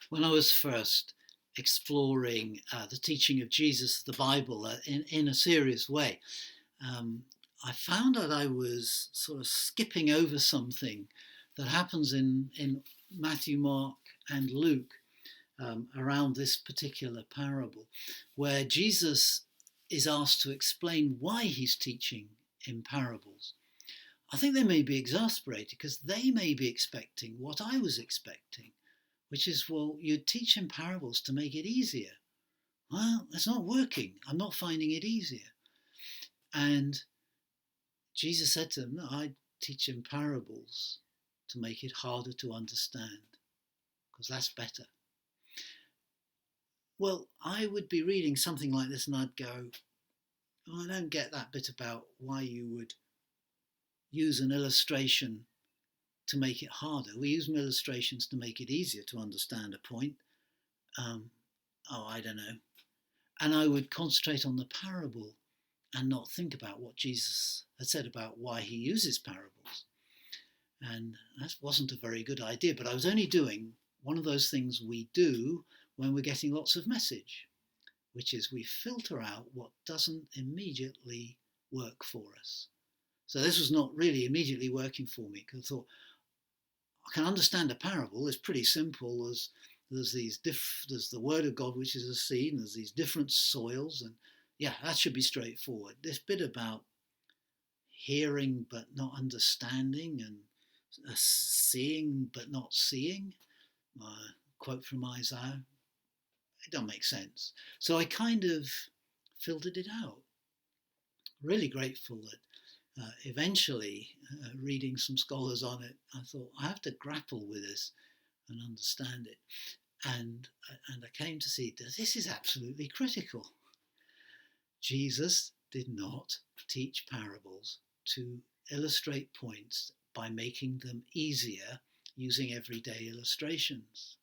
When I was first exploring the teaching of Jesus, the Bible, in a serious way, um, I found that I was sort of skipping over something that happens in Matthew, Mark, and Luke around this particular parable, where Jesus is asked to explain why he's teaching in parables. I think they may be exasperated because they may be expecting what I was expecting, which is, well, you teach in parables to make it easier. Well, that's not working. I'm not finding it easier. And Jesus said to them, no, I teach in parables to make it harder to understand, because that's better. Well, I would be reading something like this and I'd go, oh, I don't get that bit about why you would use an illustration to make it harder. We use illustrations to make it easier to understand a point. Um, I don't know. And I would concentrate on the parable and not think about what Jesus had said about why he uses parables. And that wasn't a very good idea, but I was only doing one of those things we do when we're getting lots of message, which is we filter out what doesn't immediately work for us. So this was not really immediately working for me, because I thought, I can understand a parable. It's pretty simple. There's there's the word of God, which is a seed, and there's these different soils, and yeah, that should be straightforward. This bit about hearing but not understanding, and seeing but not seeing, quote from Isaiah, it don't make sense. So I kind of filtered it out. Really grateful that eventually, reading some scholars on it, I thought I have to grapple with this and understand it. And I came to see that this is absolutely critical. Jesus did not teach parables to illustrate points by making them easier using everyday illustrations.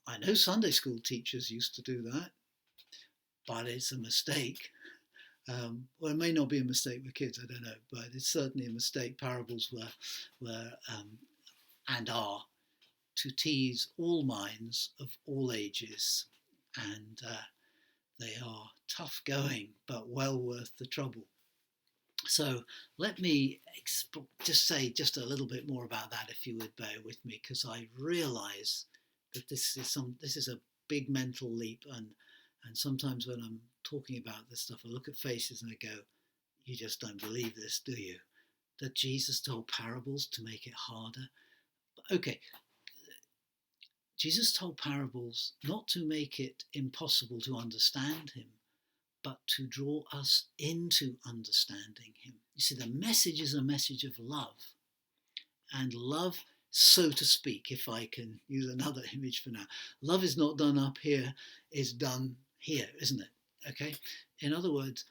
I know Sunday school teachers used to do that, but it's a mistake. Well, it may not be a mistake with kids, I don't know, but it's certainly a mistake. Parables were and are to tease all minds of all ages, and they are tough going, but well worth the trouble. So let me just say just a little bit more about that, if you would bear with me, because I realise that this is a big mental leap, and sometimes when I'm talking about this stuff, I look at faces and I go, "You just don't believe this, do you? That Jesus told parables to make it harder?" Okay, Jesus told parables not to make it impossible to understand him, but to draw us into understanding him. You see, the message is a message of love. And love, so to speak, if I can use another image for now, love is not done up here, it's done here, isn't it? Okay? In other words,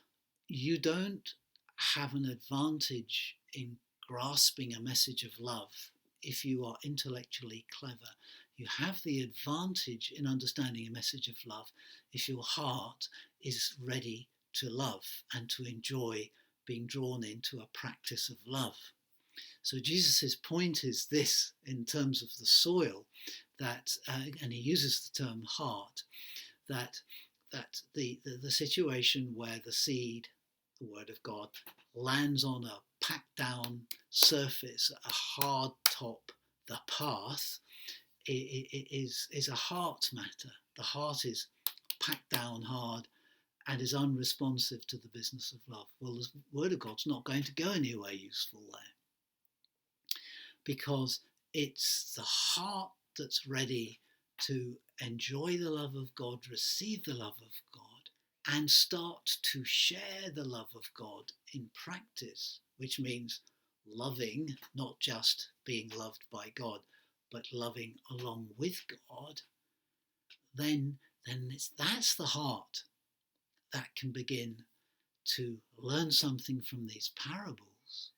you don't have an advantage in grasping a message of love if you are intellectually clever. You have the advantage in understanding a message of love if your heart is ready to love and to enjoy being drawn into a practice of love. So Jesus' point is this in terms of the soil, that, and he uses the term heart, that the situation where the seed, the word of God, lands on a packed down surface, a hard top, the path, is a heart matter. The heart is packed down hard and is unresponsive to the business of love. Well, the word of God's not going to go anywhere useful there, because it's the heart that's ready to enjoy the love of God, receive the love of God, and start to share the love of God in practice, which means loving, not just being loved by God, but loving along with God. Then that's the heart that can begin to learn something from these parables.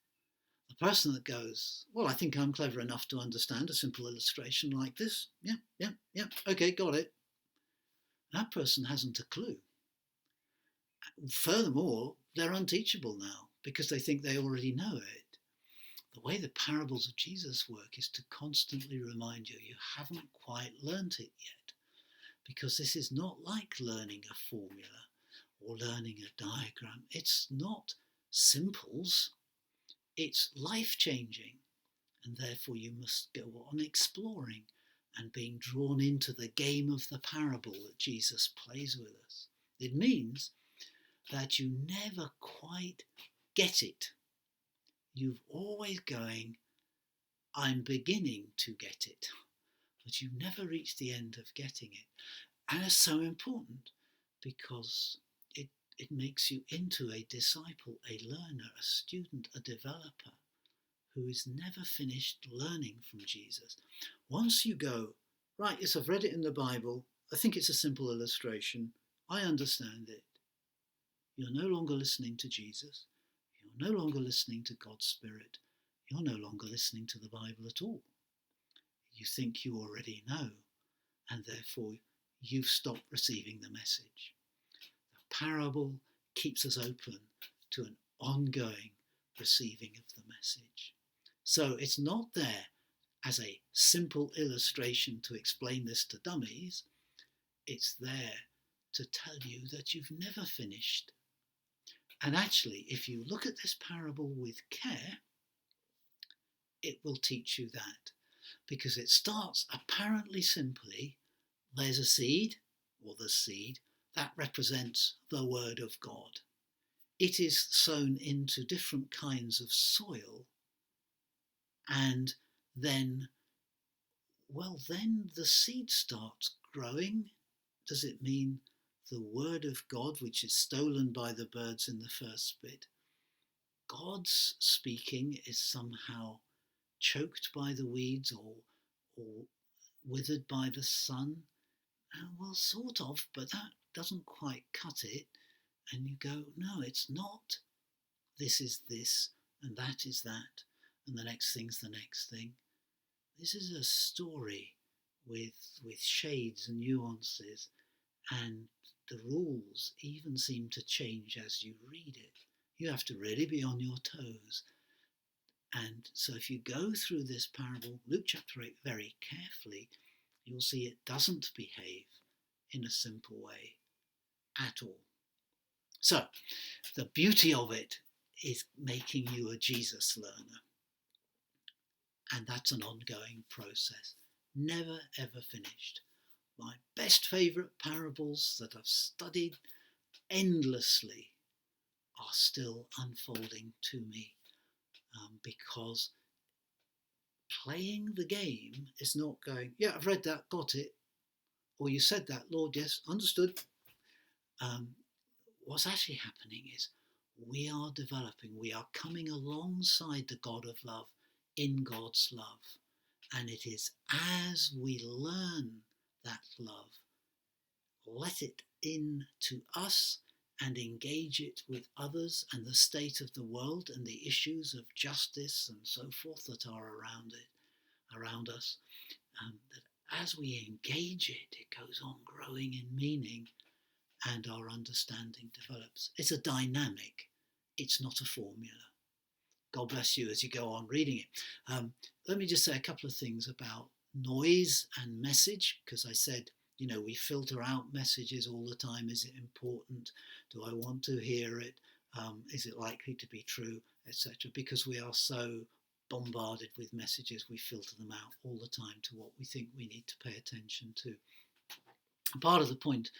The person that goes, well, I think I'm clever enough to understand a simple illustration like this. Yeah, okay, got it. That person hasn't a clue. Furthermore, they're unteachable now because they think they already know it. The way the parables of Jesus work is to constantly remind you haven't quite learnt it yet, because this is not like learning a formula or learning a diagram. It's not simples, it's life-changing, and therefore you must go on exploring and being drawn into the game of the parable that Jesus plays with us. It means that you never quite get it. You're always going, I'm beginning to get it, but you never reach the end of getting it. And it's so important because it makes you into a disciple, a learner, a student, a developer who is never finished learning from Jesus. Once you go, right, yes, I've read it in the Bible, I think it's a simple illustration, I understand it. You're no longer listening to Jesus. You're no longer listening to God's Spirit. You're no longer listening to the Bible at all. You think you already know, and therefore you've stopped receiving the message. The parable keeps us open to an ongoing receiving of the message. So it's not there as a simple illustration to explain this to dummies. It's there to tell you that you've never finished. And actually, if you look at this parable with care, it will teach you that. Because it starts apparently simply, there's a seed, or the seed, that represents the Word of God. It is sown into different kinds of soil, and then the seed starts growing. Does it mean the Word of God, which is stolen by the birds in the first bit? God's speaking is somehow choked by the weeds or withered by the sun? Well, sort of, but that doesn't quite cut it. And you go, no, it's not. This is this, and that is that, and the next thing's the next thing. This is a story with shades and nuances, and the rules even seem to change as you read it. You have to really be on your toes. And so if you go through this parable, Luke chapter 8, very carefully, you'll see it doesn't behave in a simple way at all. So the beauty of it is making you a Jesus learner. And that's an ongoing process, never ever finished. My best favourite parables that I've studied endlessly are still unfolding to me, because playing the game is not going, yeah, I've read that, got it, or you said that, Lord, yes, understood. What's actually happening is we are developing, we are coming alongside the God of love in God's love. And it is as we learn that love, let it into us and engage it with others and the state of the world and the issues of justice and so forth that are around us, that as we engage it, it goes on growing in meaning and our understanding develops. It's a dynamic, it's not a formula. God bless you as you go on reading it. Let me just say a couple of things about noise and message, because I said, we filter out messages all the time. Is it important? Do I want to hear it? Is it likely to be true, etc.? Because we are so bombarded with messages, we filter them out all the time to what we think we need to pay attention to. Part of the point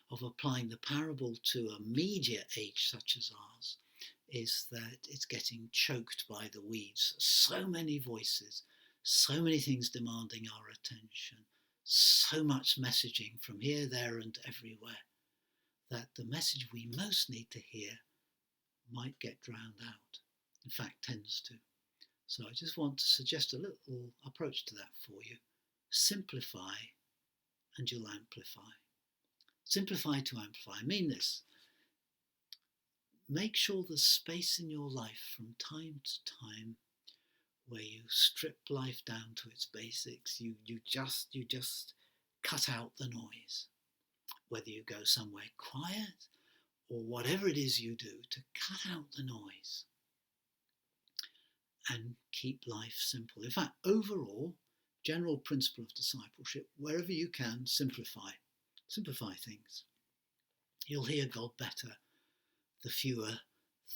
of applying the parable to a media age such as ours is that it's getting choked by the weeds. So many voices, so many things demanding our attention, so much messaging from here, there and everywhere, that the message we most need to hear might get drowned out. In fact, tends to. So I just want to suggest a little approach to that for you. Simplify and you'll amplify. Simplify to amplify. I mean this. Make sure there's space in your life from time to time where you strip life down to its basics. You just cut out the noise. Whether you go somewhere quiet or whatever it is you do to cut out the noise. and keep life simple. In fact, overall, general principle of discipleship, wherever you can, simplify things. You'll hear God better the fewer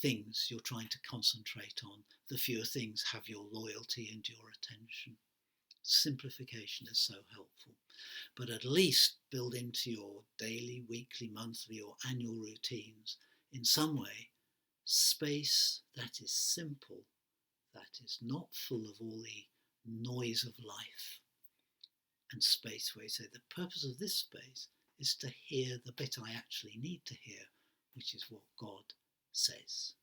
things you're trying to concentrate on, the fewer things have your loyalty and your attention. Simplification is so helpful. But at least build into your daily, weekly, monthly or annual routines in some way space that is simple, that is not full of all the noise of life, and space where you say the purpose of this space is to hear the bit I actually need to hear, which is what God says.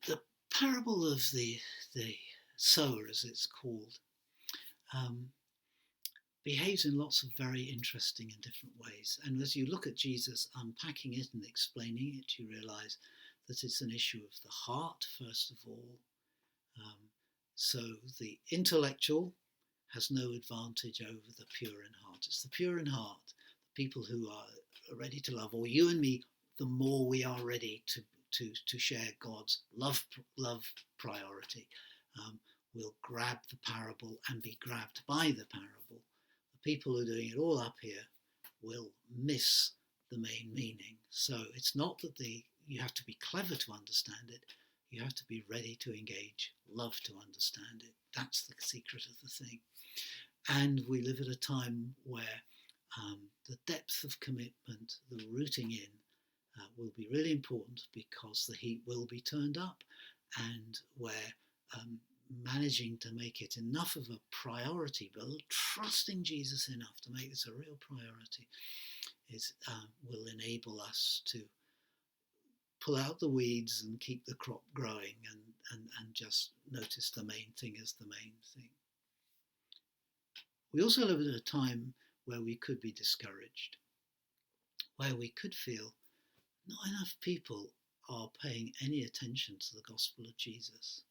The parable of the sower, as it's called, behaves in lots of very interesting and different ways. And as you look at Jesus unpacking it and explaining it, you realise that it's an issue of the heart, first of all. So the intellectual has no advantage over the pure in heart. It's the pure in heart, the people who are ready to love, or you and me, the more we are ready to share God's love priority, will grab the parable and be grabbed by the parable. The people who are doing it all up here will miss the main meaning. So it's not that you have to be clever to understand it. You have to be ready to engage, love to understand it. That's the secret of the thing. And we live at a time where the depth of commitment, the rooting in, will be really important because the heat will be turned up, and where managing to make it enough of a priority, but trusting Jesus enough to make this a real priority, will enable us to pull out the weeds and keep the crop growing and just notice the main thing as the main thing. We also live at a time where we could be discouraged, where we could feel not enough people are paying any attention to the gospel of Jesus.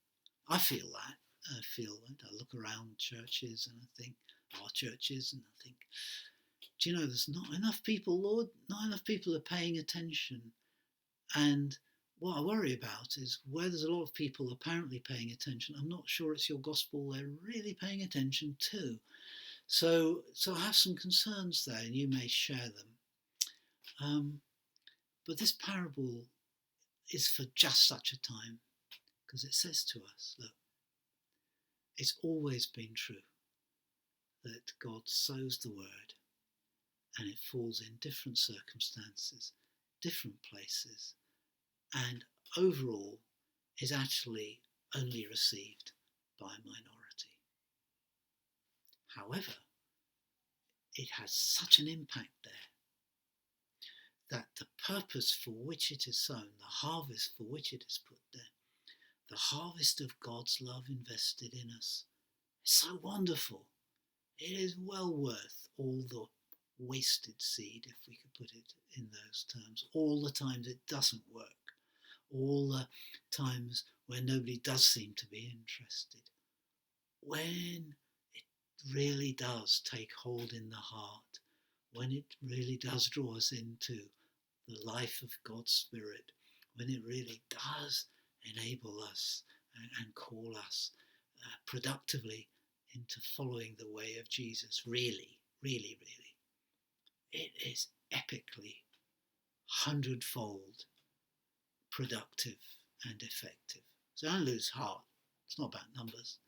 I feel that. I look around churches and I think, our churches, and I think, do you know, there's not enough people, Lord, not enough people are paying attention. And what I worry about is where there's a lot of people apparently paying attention, I'm not sure it's your gospel they're really paying attention to. So I have some concerns there, and you may share them. But this parable is for just such a time, because it says to us, look, it's always been true that God sows the word and it falls in different circumstances, different places, and overall is actually only received by a minority. However, it has such an impact there that the purpose for which it is sown, the harvest for which it is put there, the harvest of God's love invested in us, is so wonderful. It is well worth all the wasted seed, if we could put it in those terms, all the times it doesn't work, all the times where nobody does seem to be interested. When it really does take hold in the heart, when it really does draw us into the life of God's Spirit, when it really does enable us and call us productively into following the way of Jesus, really, really, really, it is epically, 100-fold productive and effective. So don't lose heart. It's not about numbers.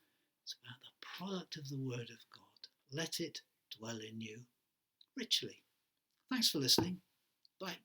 It's about the product of the Word of God. Let it dwell in you richly. Thanks for listening. Bye.